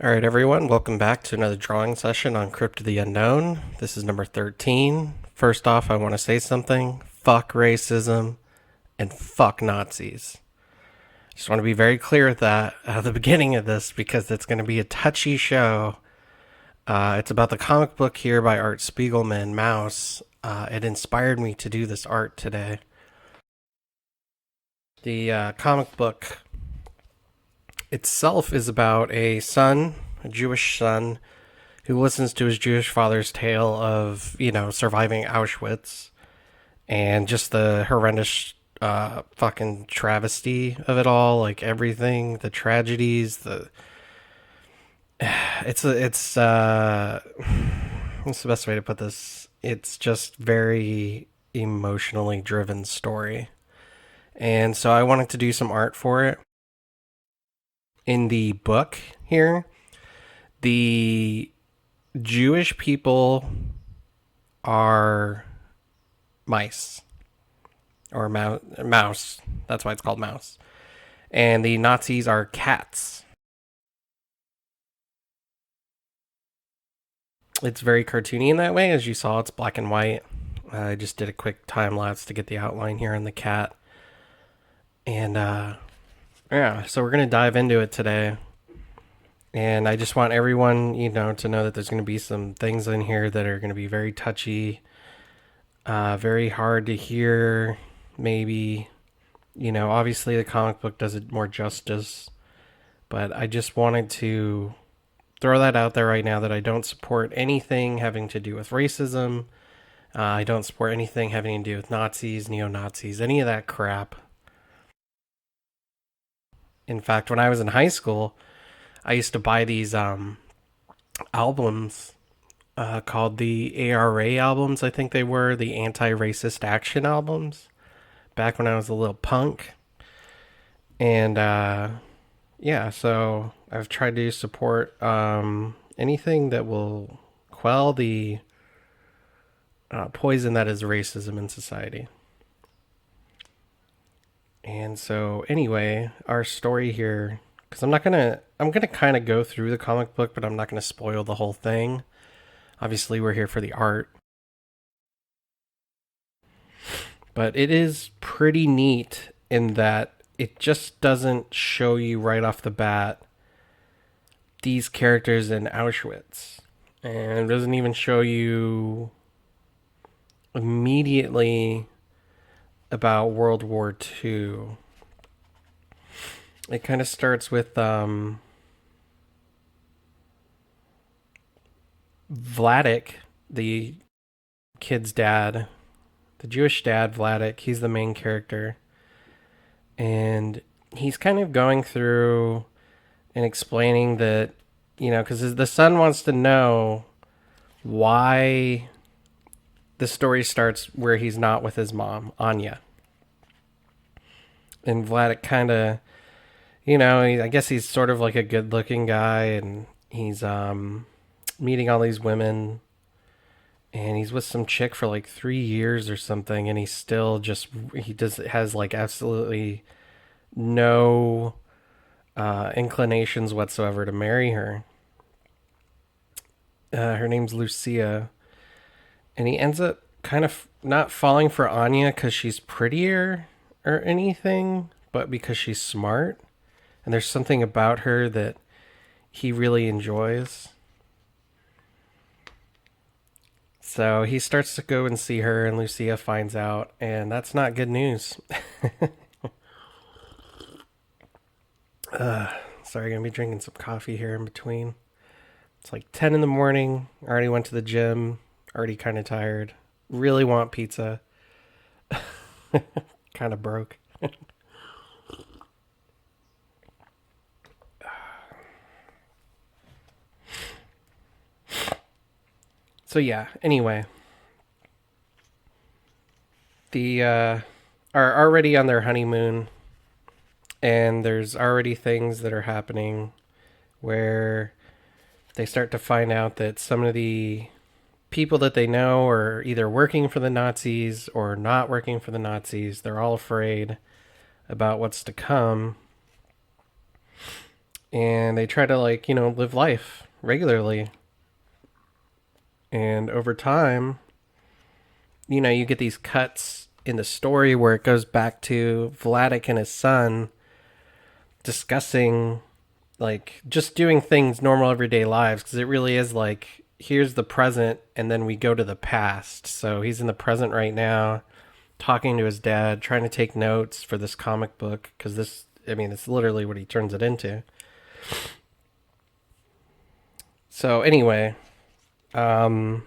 All right, everyone, welcome back to another drawing session on Crypt of the Unknown. This is number 13. First off, I want to say something. Fuck racism and fuck Nazis. Just want to be very clear with that at the beginning of this because it's going to be a touchy show. It's about the comic book here by Art Spiegelman, Mouse. It inspired me to do this art today. The comic book itself is about a son, a Jewish son, who listens to his Jewish father's tale of, surviving Auschwitz and just the horrendous fucking travesty of it all, like everything, the tragedies, the it's what's the best way to put this? It's just very emotionally driven story. And so I wanted to do some art for it. In the book here, the Jewish people are mice or mouse. That's why it's called mouse. And the Nazis are cats. It's very cartoony in that way. As you saw, it's black and white. I just did a quick time lapse to get the outline here on the cat. And yeah, so we're going to dive into it today. And I just want everyone, to know that there's going to be some things in here that are going to be very touchy, very hard to hear, maybe. Obviously the comic book does it more justice. But I just wanted to throw that out there right now that I don't support anything having to do with racism. I don't support anything having to do with Nazis, neo-Nazis, any of that crap. In fact, when I was in high school, I used to buy these albums called the ARA albums, I think they were, the Anti-Racist Action albums, back when I was a little punk. And yeah, so I've tried to support anything that will quell the poison that is racism in society. And so anyway, our story here, because I'm gonna kind of go through the comic book, but I'm not gonna spoil the whole thing. Obviously, we're here for the art. But it is pretty neat in that it just doesn't show you right off the bat these characters in Auschwitz. And it doesn't even show you immediately about World War II. It kind of starts with Vladik, the kid's dad, the Jewish dad, Vladik. He's the main character. And he's kind of going through and explaining that, because the son wants to know why the story starts where he's not with his mom, Anya. And Vladik kind of, I guess he's sort of like a good looking guy, and he's meeting all these women, and he's with some chick for like 3 years or something, and he's still just, has like absolutely no inclinations whatsoever to marry her. Her name's Lucia, and he ends up kind of not falling for Anya because she's prettier or anything, but because she's smart. And there's something about her that he really enjoys. So he starts to go and see her, and Lucia finds out, and that's not good news. Sorry, gonna be drinking some coffee here in between. It's like 10 in the morning. Already went to the gym. Already kind of tired. Really want pizza. Kind of broke. So yeah, anyway. The are already on their honeymoon, and there's already things that are happening where they start to find out that some of the people that they know are either working for the Nazis or not working for the Nazis. They're all afraid about what's to come. and they try to like, live life regularly. And over time, you get these cuts in the story where it goes back to Vladik and his son discussing like just doing things normal everyday lives, because it really is like here's the present and then we go to the past. So he's in the present right now talking to his dad, trying to take notes for this comic book, because it's literally what he turns it into. So anyway, kind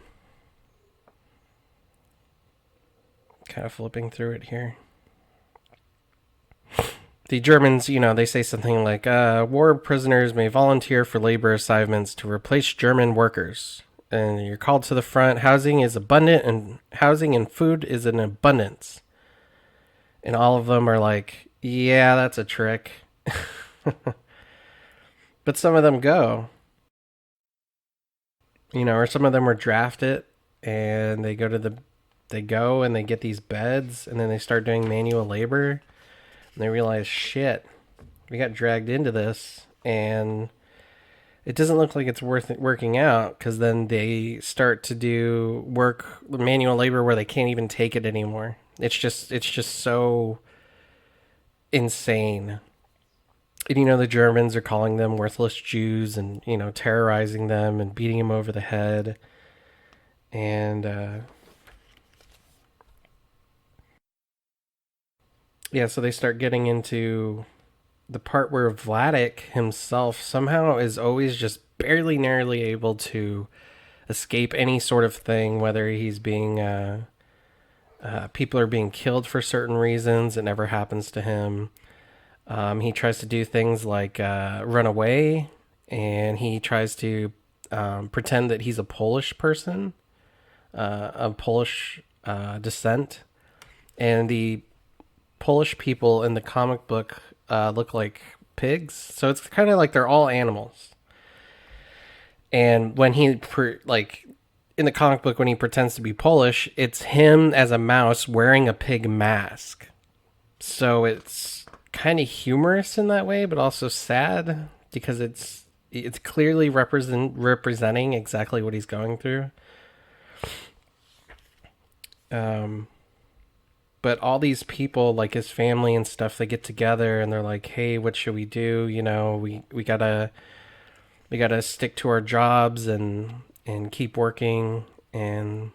of flipping through it here. The Germans, they say something like, war prisoners may volunteer for labor assignments to replace German workers. And you're called to the front. Housing is abundant, and housing and food is in abundance. And all of them are like, yeah, that's a trick. But some of them go, or some of them are drafted and they go and they get these beds, and then they start doing manual labor. And they realize, shit, we got dragged into this, and it doesn't look like it's worth it working out, because then they start to do manual labor where they can't even take it anymore. It's just so insane. And, the Germans are calling them worthless Jews and, terrorizing them and beating them over the head. And, yeah, so they start getting into the part where Vladik himself somehow is always just barely, narrowly able to escape any sort of thing, whether he's being, people are being killed for certain reasons. It never happens to him. He tries to do things like run away, and he tries to pretend that he's a Polish person, of Polish descent. And the Polish people in the comic book look like pigs, so it's kind of like they're all animals. And when in the comic book, when he pretends to be Polish, it's him as a mouse wearing a pig mask. So it's kind of humorous in that way, but also sad, because it's clearly representing exactly what he's going through. But all these people, like his family and stuff, they get together and they're like, hey, what should we do? We gotta stick to our jobs and keep working. And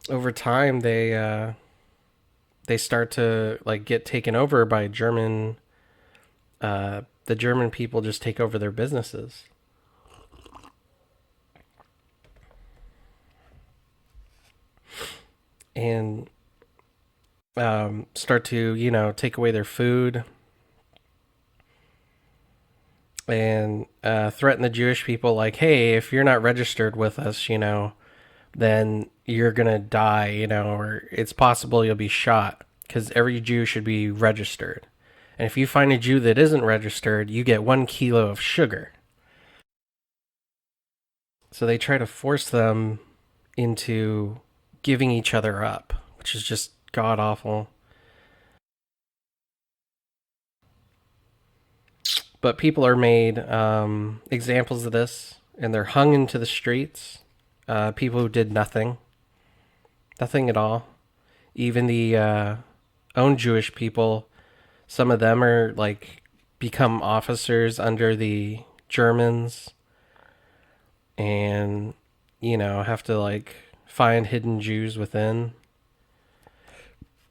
over time, they start to like get taken over by German. The German people just take over their businesses. And start to, take away their food, and threaten the Jewish people like, hey, if you're not registered with us, then you're going to die, or it's possible you'll be shot, because every Jew should be registered. And if you find a Jew that isn't registered, you get 1 kilo of sugar. So they try to force them into giving each other up, which is just god awful. But people are made examples of this, and they're hung into the streets. People who did nothing at all. Even the own Jewish people, some of them are like become officers under the Germans, and have to like find hidden Jews within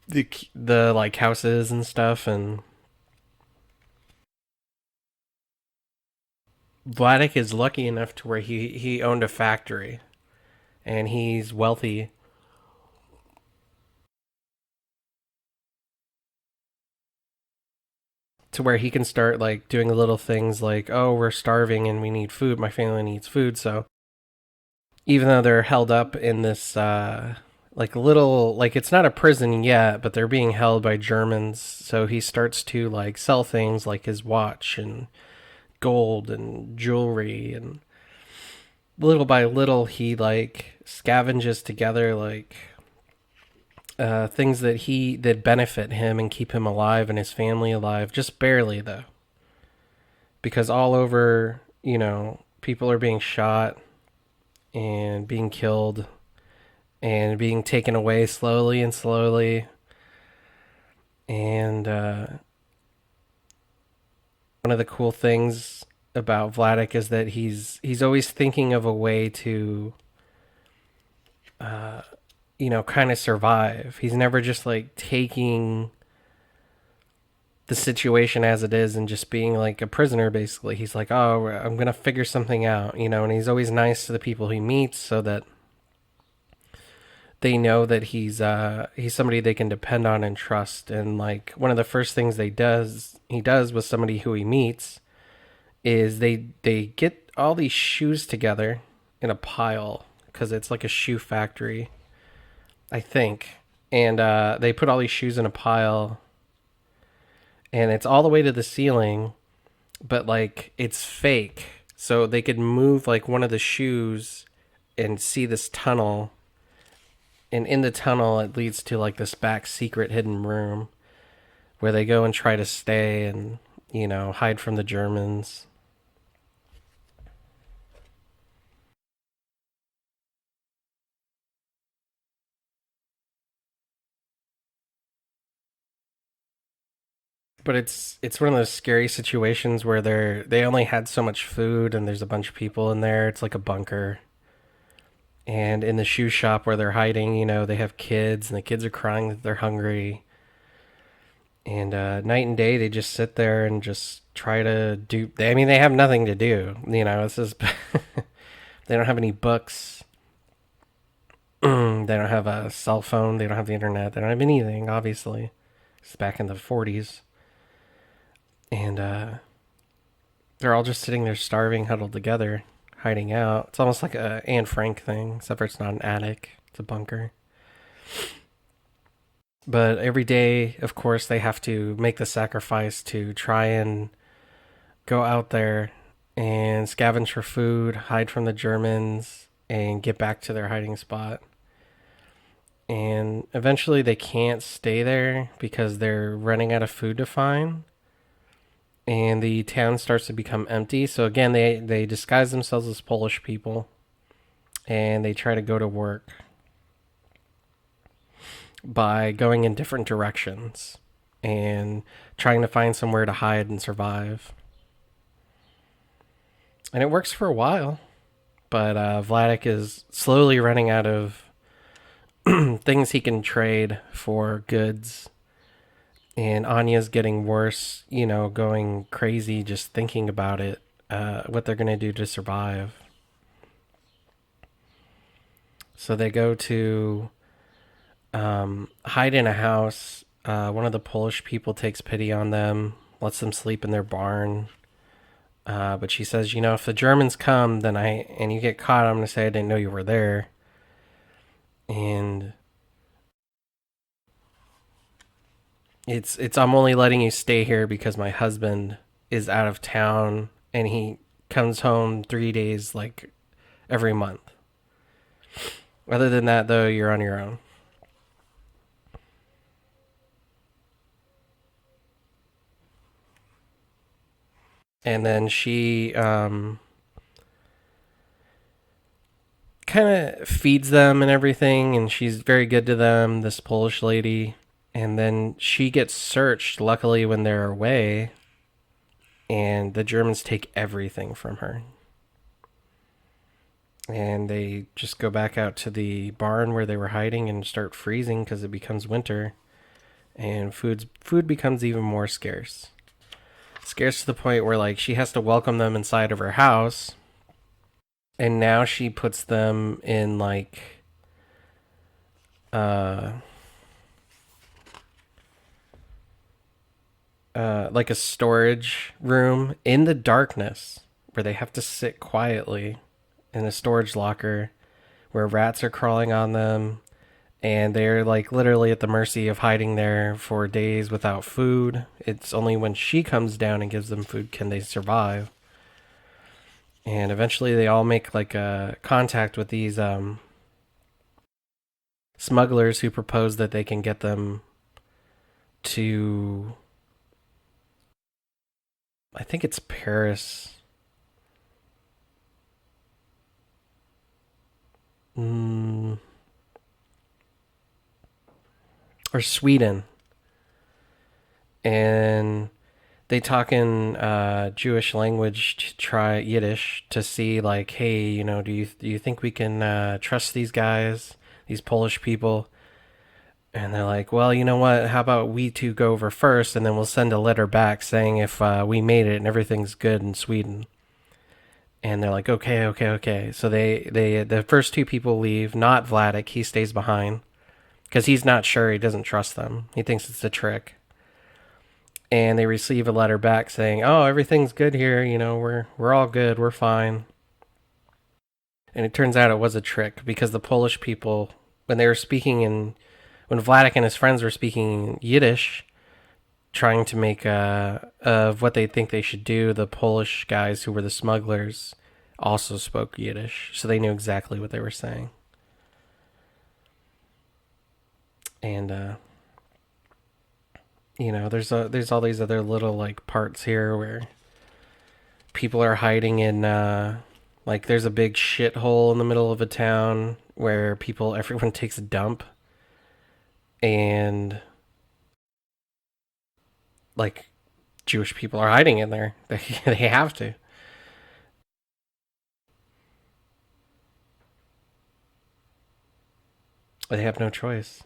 the like houses and stuff. And Vladik is lucky enough to where he owned a factory, and he's wealthy, to where he can start like doing little things like, oh, we're starving and we need food, my family needs food. So even though they're held up in this like little, like it's not a prison yet, but they're being held by Germans, so he starts to like sell things like his watch and gold and jewelry, and little by little he like scavenges together like things that benefit him and keep him alive and his family alive, just barely though. because all over, people are being shot and being killed and being taken away slowly and slowly. And one of the cool things about Vladik is that he's always thinking of a way to, kind of survive. He's never just like taking the situation as it is and just being like a prisoner. Basically, he's like, oh, I'm gonna figure something out, and he's always nice to the people he meets so that they know that he's somebody they can depend on and trust. And like one of the first things he does with somebody who he meets is they get all these shoes together in a pile because it's like a shoe factory, I think. And they put all these shoes in a pile, and it's all the way to the ceiling, but like it's fake. So they could move like one of the shoes and see this tunnel, and in the tunnel it leads to like this back secret hidden room where they go and try to stay and hide from the Germans. But it's one of those scary situations where they only had so much food and there's a bunch of people in there. It's like a bunker. And in the shoe shop where they're hiding, they have kids and the kids are crying that they're hungry. And night and day they just sit there and just try to do. I mean, they have nothing to do. It's just they don't have any books. They don't have a cell phone. They don't have the internet. They don't have anything. Obviously, it's back in the 40s, and they're all just sitting there starving, huddled together, hiding out. It's almost like a Anne Frank thing, except for it's not an attic; it's a bunker. But every day, of course, they have to make the sacrifice to try and go out there and scavenge for food, hide from the Germans, and get back to their hiding spot. And eventually they can't stay there because they're running out of food to find. And the town starts to become empty. So again, they disguise themselves as Polish people and they try to go to work by going in different directions and trying to find somewhere to hide and survive. And it works for a while, but Vladik is slowly running out of things he can trade for goods. And Anya's getting worse, going crazy just thinking about it, what they're going to do to survive. So they go to hide in a house. One of the Polish people takes pity on them, lets them sleep in their barn. But she says, if the Germans come, and you get caught, I'm going to say I didn't know you were there. And it's I'm only letting you stay here because my husband is out of town and he comes home 3 days like every month. Other than that, though, you're on your own. And then she kind of feeds them and everything, and she's very good to them, this Polish lady. And then she gets searched, luckily, when they're away, and the Germans take everything from her. And they just go back out to the barn where they were hiding and start freezing because it becomes winter, and food becomes even more scarce. Scarce to the point where like she has to welcome them inside of her house, and now she puts them in like a storage room in the darkness where they have to sit quietly in a storage locker where rats are crawling on them, and they're like literally at the mercy of hiding there for days without food. It's only when she comes down and gives them food can they survive. And eventually they all make like a contact with these smugglers who propose that they can get them to I think it's Paris. Mm, or Sweden. And they talk in Jewish language to try Yiddish to see, like, hey, do you think we can trust these guys, these Polish people? And they're like, well, you know what? How about we two go over first, and then we'll send a letter back saying if we made it and everything's good in Sweden. And they're like, okay, okay, okay. So the first two people leave. Not Vladik. He stays behind because he's not sure. He doesn't trust them. He thinks it's a trick. And they receive a letter back saying, "Oh, everything's good here. We're all good. We're fine." And it turns out it was a trick because the Polish people, when they were speaking when Vladik and his friends were speaking Yiddish, trying to make of what they think they should do, the Polish guys who were the smugglers also spoke Yiddish, so they knew exactly what they were saying. And there's all these other little like parts here where people are hiding in like there's a big shithole in the middle of a town where everyone takes a dump, and like Jewish people are hiding in there. They have to. They have no choice.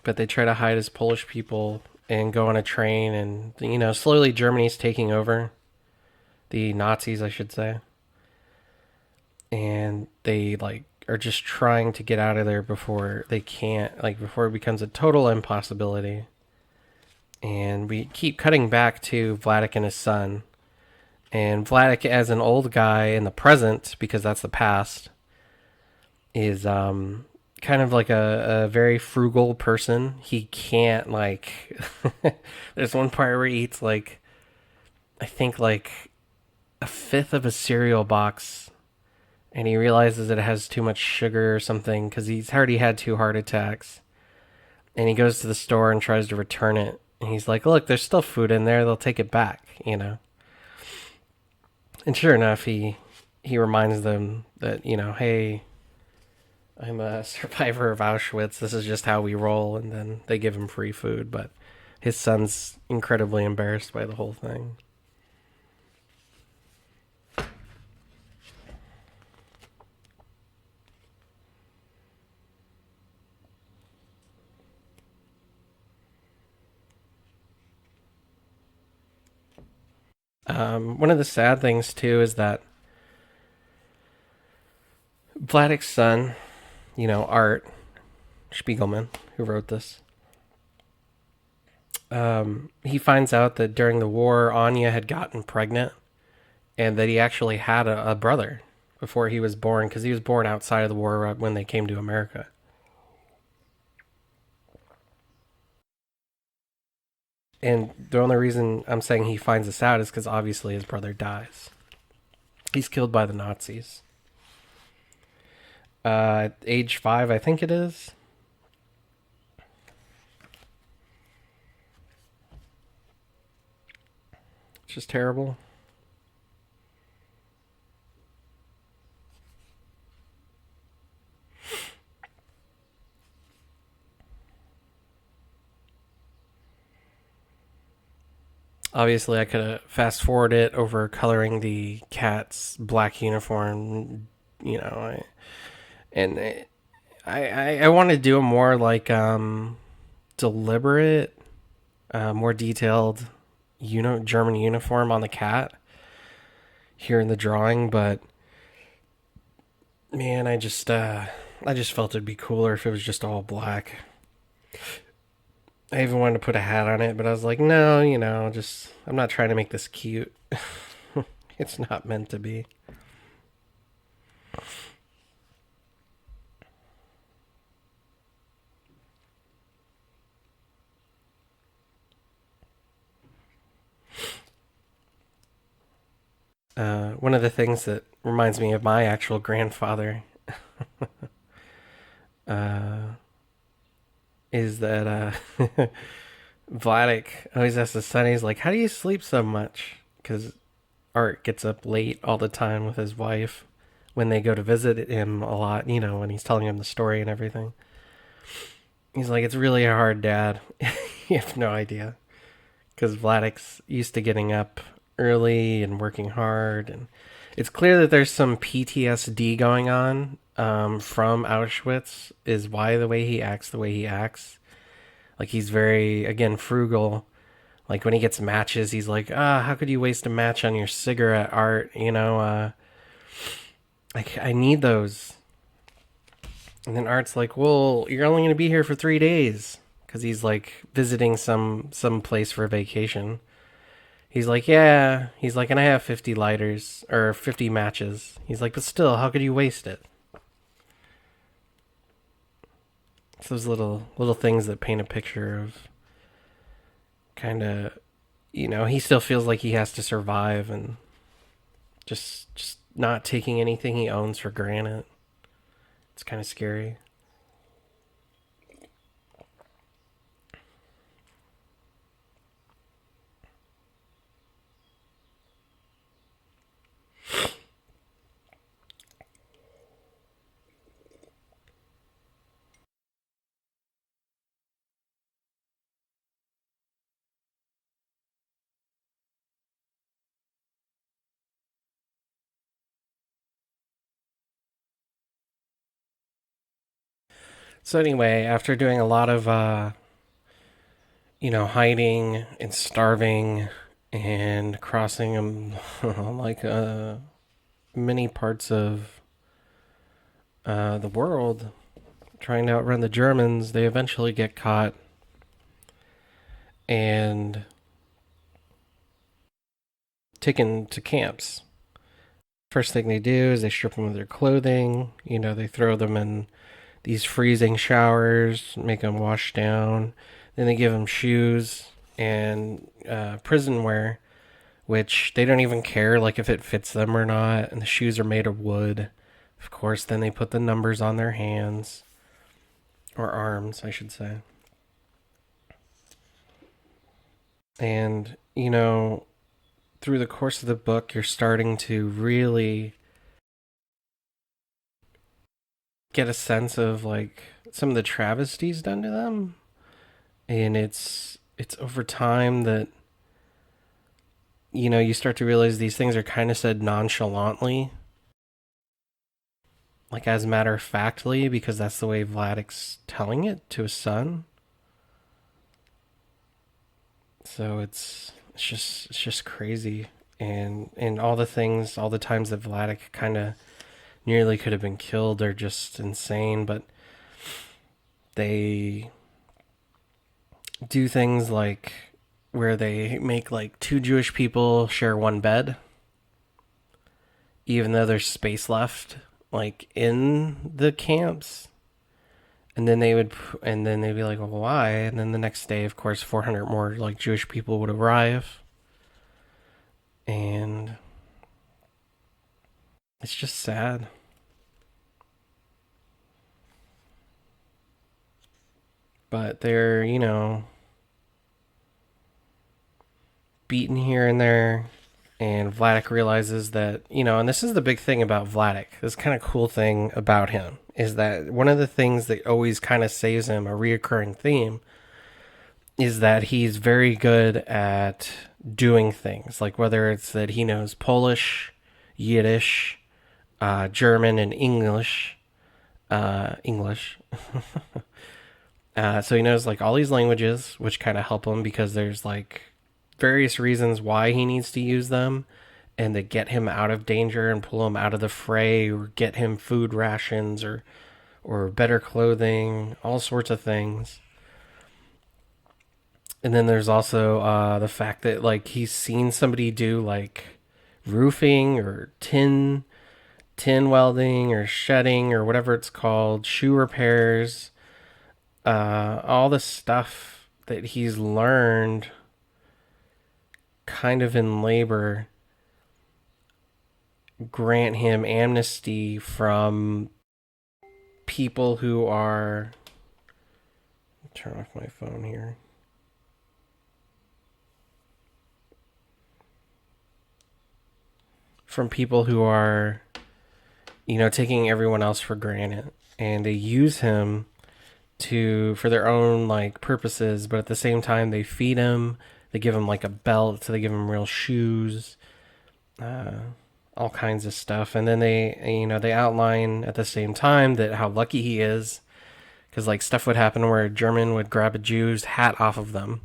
But they try to hide as Polish people and go on a train, and slowly Germany's taking over, the Nazis, I should say, and they like are just trying to get out of there before they can't, like before it becomes a total impossibility. And we keep cutting back to Vladik and his son, and Vladik as an old guy in the present, because that's the past, is kind of like a very frugal person. He can't like there's one part where he eats like I think like a fifth of a cereal box, and he realizes it has too much sugar or something because he's already had 2 heart attacks. And he goes to the store and tries to return it. And he's like, look, there's still food in there. They'll take it back. And sure enough, he reminds them that, hey, I'm a survivor of Auschwitz. This is just how we roll. And then they give him free food. But his son's incredibly embarrassed by the whole thing. One of the sad things, too, is that Vladik's son, Art Spiegelman, who wrote this, he finds out that during the war, Anya had gotten pregnant and that he actually had a brother before he was born, because he was born outside of the war when they came to America. And the only reason I'm saying he finds this out is because obviously his brother dies. He's killed by the Nazis. Age 5, I think it is. It's just terrible. Obviously, I could have fast forwarded it over coloring the cat's black uniform. And I want to do a more like deliberate, more detailed, German uniform on the cat here in the drawing, but man, I just felt it'd be cooler if it was just all black. I even wanted to put a hat on it, but I was like, no, just I'm not trying to make this cute. It's not meant to be. One of the things that reminds me of my actual grandfather uh, is that Vladik always asks his son, he's like, how do you sleep so much? Because Art gets up late all the time with his wife when they go to visit him a lot, when he's telling him the story and everything. He's like, it's really hard, Dad. You have no idea. Because Vladik's used to getting up early and working hard. And it's clear that there's some PTSD going on from Auschwitz, is why the way he acts the way he acts. Like, he's very, again, frugal. Like, when he gets matches, he's like, how could you waste a match on your cigarette, Art? Like, I need those. And then Art's like, well, you're only going to be here for 3 days. Because he's, like, visiting some place for a vacation. He's like, yeah. He's like, and I have 50 lighters, or 50 matches. He's like, but still, how could you waste it? It's those little things that paint a picture of kind of, he still feels like he has to survive and just not taking anything he owns for granted. It's kind of scary. So anyway, after doing a lot of hiding and starving and crossing like many parts of the world, trying to outrun the Germans, they eventually get caught and taken to camps. First thing they do is they strip them of their clothing. They throw them in these freezing showers, make them wash down. Then they give them shoes and prison wear, which they don't even care like if it fits them or not. And the shoes are made of wood. Of course, then they put the numbers on their hands or arms, I should say. And, through the course of the book, you're starting to really get a sense of like some of the travesties done to them. And it's over time that you start to realize these things are kind of said nonchalantly, like as matter of factly, because that's the way Vladik's telling it to his son. So it's just crazy, and all the things, all the times that Vladik kind of nearly could have been killed are just insane. But they do things like where they make like two Jewish people share one bed, even though there's space left, like in the camps. And then they'd be like, well, why? And then the next day, of course, 400 more like Jewish people would arrive, and it's just sad. But they're beaten here and there, and Vladik realizes that and this is the big thing about Vladik. This kind of cool thing about him is that one of the things that always kind of saves him, a reoccurring theme, is that he's very good at doing things. Like whether it's that he knows Polish, Yiddish, German, and English. English. So he knows like all these languages, which kind of help him because there's like various reasons why he needs to use them and to get him out of danger and pull him out of the fray or get him food rations or better clothing, all sorts of things. And then there's also the fact that like he's seen somebody do like roofing or tin welding or shedding or whatever it's called, shoe repairs, all the stuff that he's learned kind of in labor grant him amnesty from people who are, turn off my phone here, from people who are, taking everyone else for granted, and they use him for their own like purposes, but at the same time they feed him, they give him like a belt, so they give him real shoes, uh, all kinds of stuff, and then they outline at the same time that how lucky he is, because like stuff would happen where a German would grab a Jew's hat off of them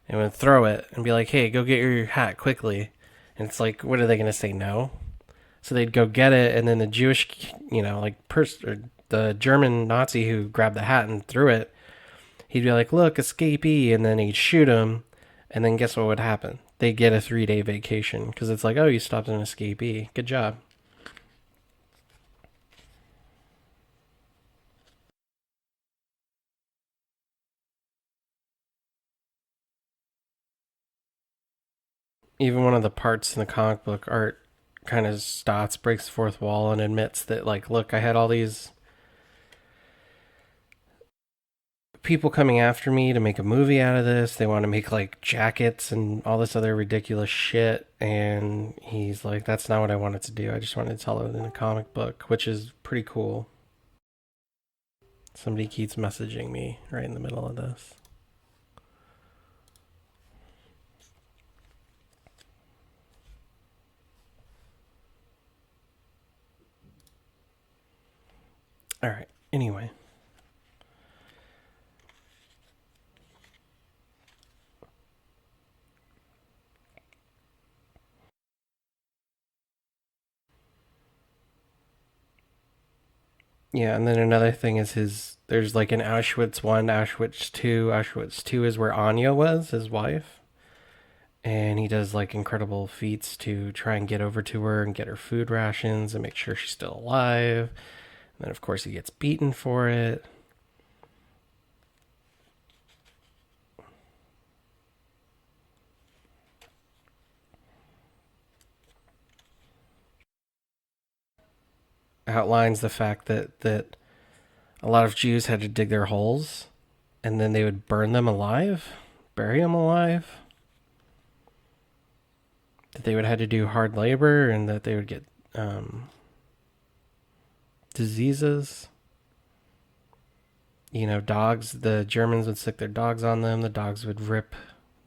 and would throw it and be like, "Hey, go get your hat quickly," and it's like, what are they gonna say? No. So they'd go get it, and then the Jewish, or the German Nazi who grabbed the hat and threw it, he'd be like, "Look, escapee," and then he'd shoot him, and then guess what would happen? They'd get a 3-day vacation, because it's like, oh, you stopped an escapee. Good job. Even one of the parts in the comic book, Art kind of stops, breaks the fourth wall, and admits that, like, look, I had all these people coming after me to make a movie out of this. They want to make like jackets and all this other ridiculous shit. And he's like, that's not what I wanted to do. I just wanted to tell it in a comic book, which is pretty cool. Somebody keeps messaging me right in the middle of this. All right. Anyway. Yeah, and then another thing is there's like an Auschwitz 1, Auschwitz 2. Auschwitz 2 is where Anya was, his wife. And he does like incredible feats to try and get over to her and get her food rations and make sure she's still alive. And then, of course, he gets beaten for it. Outlines the fact that a lot of Jews had to dig their holes and then they would burn them alive, bury them alive. That they would have to do hard labor and that they would get diseases. Dogs, the Germans would sick their dogs on them. The dogs would rip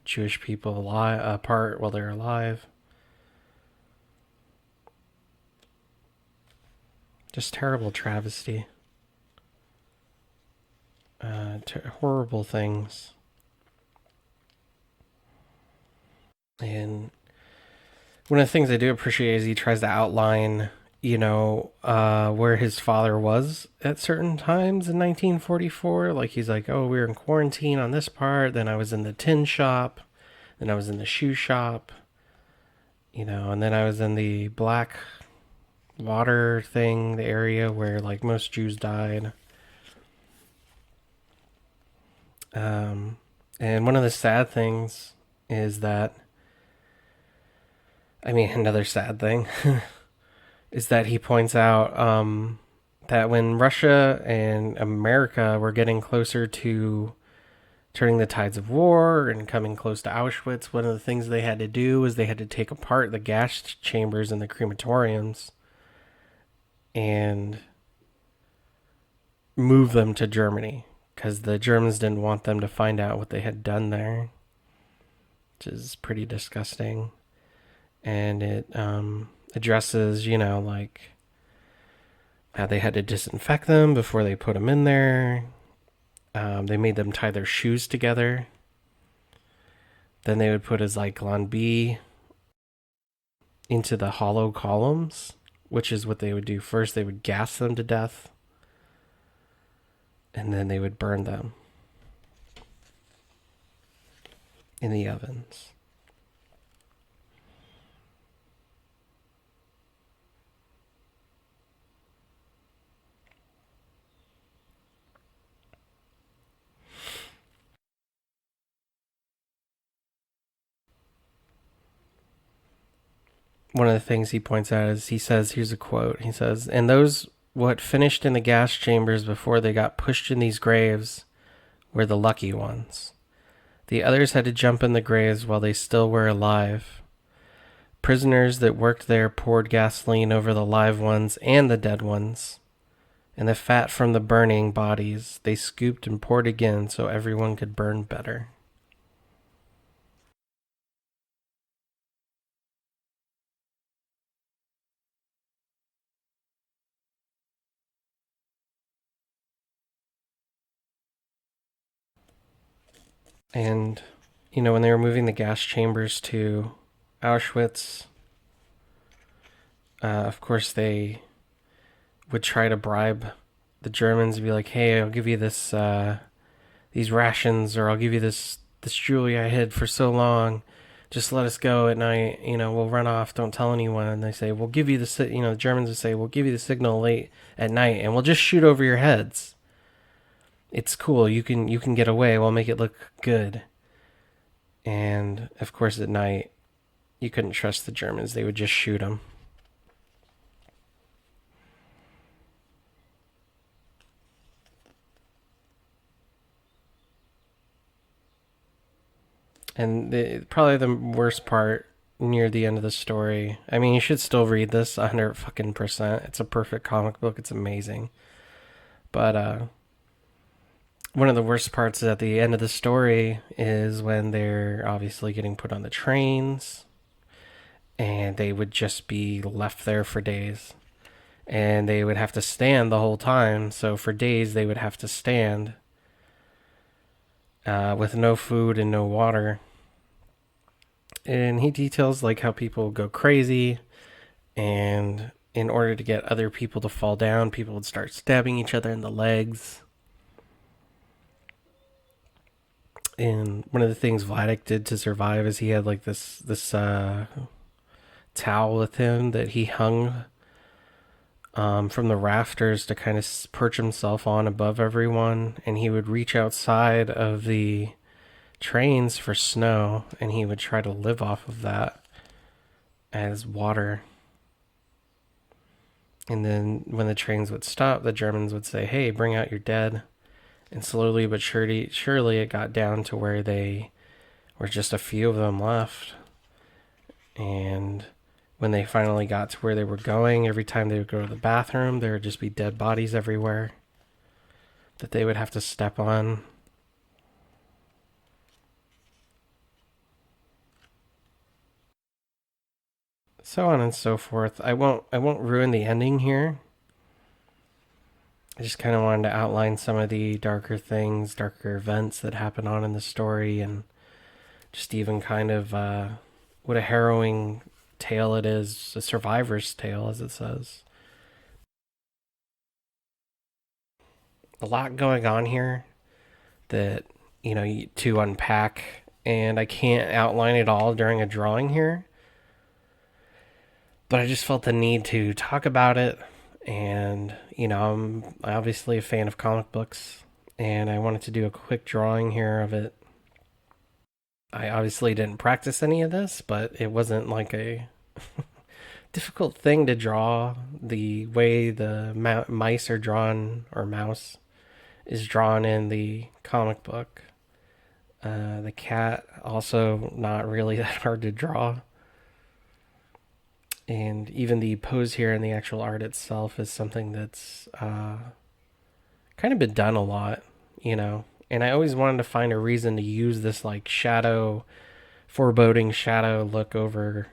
Jewish people apart while they're alive. Just terrible travesty. Horrible things. And one of the things I do appreciate is he tries to outline, where his father was at certain times in 1944. Like he's like, oh, we were in quarantine on this part. Then I was in the tin shop. Then I was in the shoe shop. And then I was in the black water thing, the area where like most Jews died. And one of the sad things is that, another sad thing is that he points out that when Russia and America were getting closer to turning the tides of war and coming close to Auschwitz, one of the things they had to do was they had to take apart the gas chambers in the crematoriums and move them to Germany because the Germans didn't want them to find out what they had done there, which is pretty disgusting. And it addresses, like how they had to disinfect them before they put them in there. They made them tie their shoes together. Then they would put a Zyklon B into the hollow columns, which is what they would do first. They would gas them to death, and then they would burn them in the ovens. One of the things he points out is he says, here's a quote. He says, and those what finished in the gas chambers before they got pushed in these graves were the lucky ones. The others had to jump in the graves while they still were alive. Prisoners that worked there poured gasoline over the live ones and the dead ones, and the fat from the burning bodies they scooped and poured again so everyone could burn better. And, when they were moving the gas chambers to Auschwitz, of course, they would try to bribe the Germans and be like, "Hey, I'll give you these rations, or I'll give you this jewelry I hid for so long. Just let us go at night. We'll run off. Don't tell anyone." And they say, "We'll give you the Germans would say, we'll give you the signal late at night, and we'll just shoot over your heads. It's cool. You can get away. We'll make it look good." And of course, at night, you couldn't trust the Germans. They would just shoot them. And probably the worst part near the end of the story. I mean, you should still read this 100%. It's a perfect comic book. It's amazing. But one of the worst parts at the end of the story is when they're obviously getting put on the trains, and they would just be left there for days. And they would have to stand the whole time. So for days, they would have to stand with no food and no water. And he details like how people go crazy, and in order to get other people to fall down, people would start stabbing each other in the legs. And one of the things Vladik did to survive is he had like this towel with him that he hung from the rafters to kind of perch himself on above everyone, and he would reach outside of the trains for snow, and he would try to live off of that as water. And then when the trains would stop, the Germans would say, "Hey, bring out your dead." And slowly but surely it got down to where they were just a few of them left. And when they finally got to where they were going, every time they would go to the bathroom, there would just be dead bodies everywhere that they would have to step on. So on and so forth. I won't ruin the ending here. I just kind of wanted to outline some of the darker things, darker events that happen on in the story, and just even kind of what a harrowing tale it is, a survivor's tale, as it says. A lot going on here that, to unpack, and I can't outline it all during a drawing here, but I just felt the need to talk about it. And, I'm obviously a fan of comic books, and I wanted to do a quick drawing here of it. I obviously didn't practice any of this, but it wasn't like a difficult thing to draw the way the mice are drawn, or mouse is drawn in the comic book. The cat, also not really that hard to draw. And even the pose here in the actual art itself is something that's kind of been done a lot, And I always wanted to find a reason to use this like shadow, foreboding shadow look over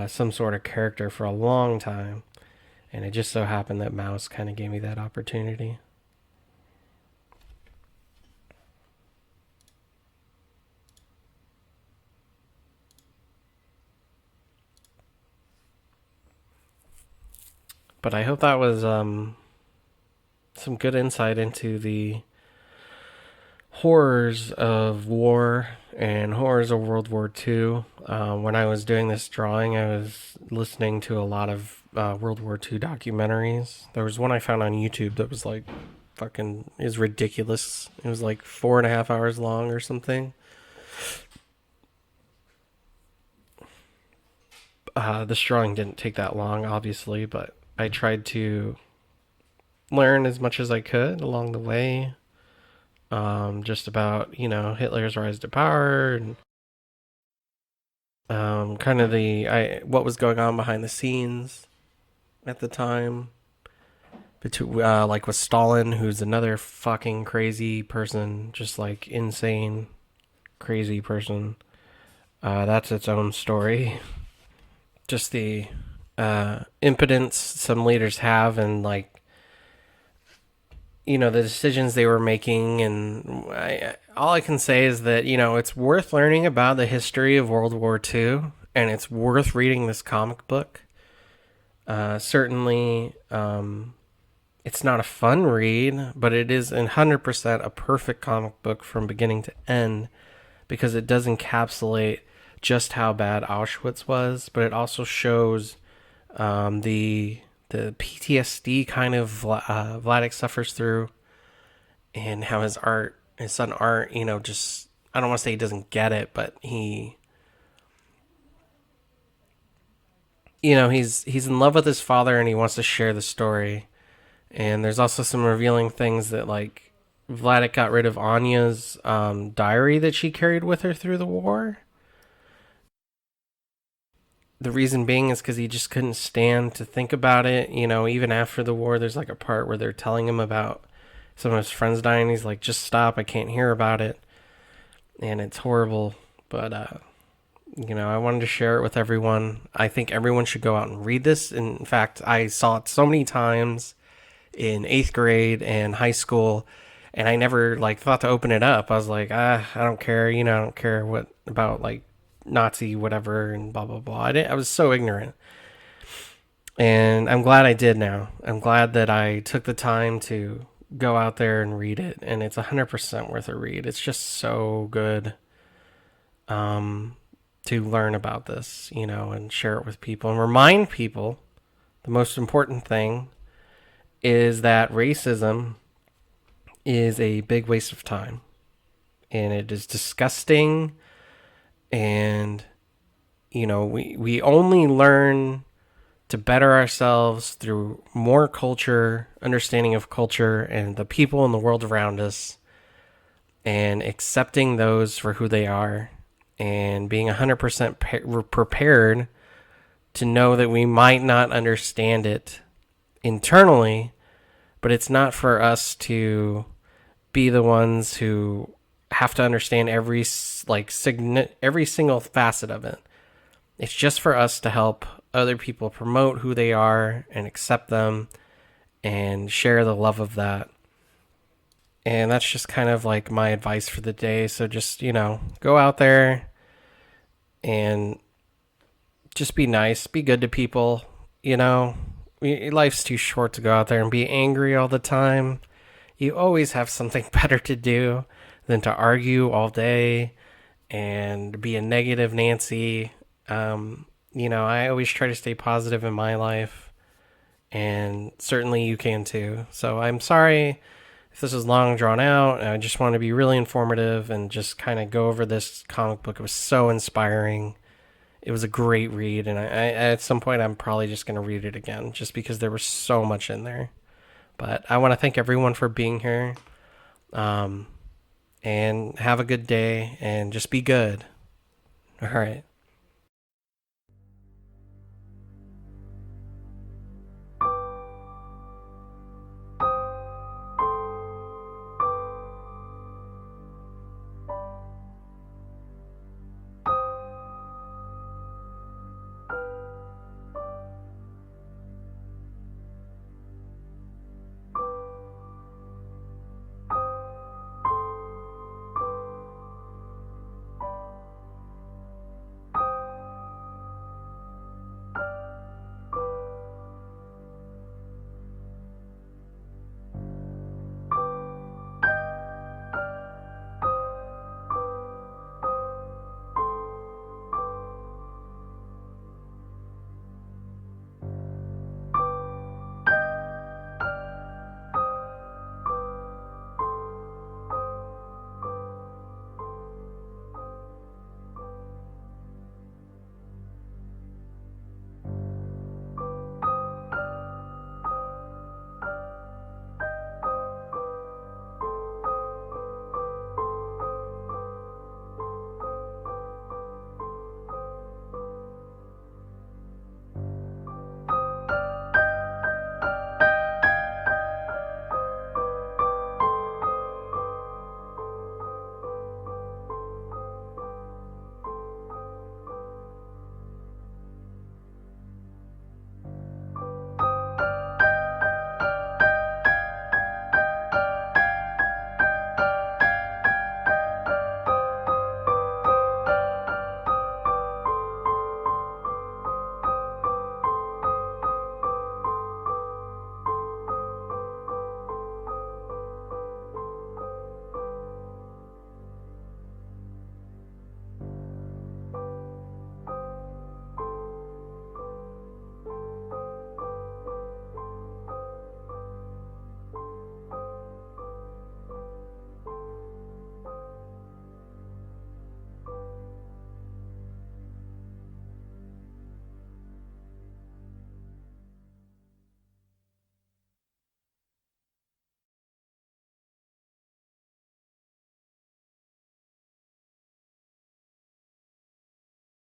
some sort of character for a long time. And it just so happened that Mouse kind of gave me that opportunity. But I hope that was some good insight into the horrors of war and horrors of World War II. When I was doing this drawing, I was listening to a lot of World War II documentaries. There was one I found on YouTube that was like fucking is ridiculous. It was like 4.5 hours long or something. This drawing didn't take that long, obviously, but I tried to learn as much as I could along the way. Just about, Hitler's rise to power and kind of what was going on behind the scenes at the time. Between, like with Stalin, who's another fucking crazy person, just like insane, crazy person. That's its own story. Just the impotence some leaders have, and like the decisions they were making, and all I can say is that it's worth learning about the history of World War II, and it's worth reading this comic book. Certainly, it's not a fun read, but it is 100% a perfect comic book from beginning to end, because it does encapsulate just how bad Auschwitz was, but it also shows the PTSD kind of Vladik suffers through, and how his son Art, just, I don't want to say he doesn't get it, but he's in love with his father, and he wants to share the story. And there's also some revealing things that, like, Vladik got rid of Anya's diary that she carried with her through the war. The reason being is because he just couldn't stand to think about it. Even after the war, there's like a part where they're telling him about some of his friends dying. He's like, just stop. I can't hear about it. And it's horrible. But, I wanted to share it with everyone. I think everyone should go out and read this. In fact, I saw it so many times in 8th grade and high school, and I never like thought to open it up. I was like, I don't care. I don't care what about like Nazi whatever and blah blah blah. I was so ignorant, and I'm glad I did now. I'm glad that I took the time to go out there and read it, and it's 100% worth a read. It's just so good to learn about this, and share it with people and remind people the most important thing is that racism is a big waste of time, and it is disgusting. And we only learn to better ourselves through more culture, understanding of culture and the people in the world around us, and accepting those for who they are, and being 100% prepared to know that we might not understand it internally, but it's not for us to be the ones who have to understand every single facet of it. It's just for us to help other people promote who they are and accept them and share the love of that. And that's just kind of like my advice for the day. So just, go out there and just be nice, be good to people. Life's too short to go out there and be angry all the time. You always have something better to do than to argue all day and be a negative Nancy. I always try to stay positive in my life, and certainly you can too. So I'm sorry if this is long drawn out. I just want to be really informative and just kind of go over this comic book. It was so inspiring. It was a great read, and I at some point I'm probably just going to read it again just because there was so much in there. But I want to thank everyone for being here, and have a good day, and just be good. All right.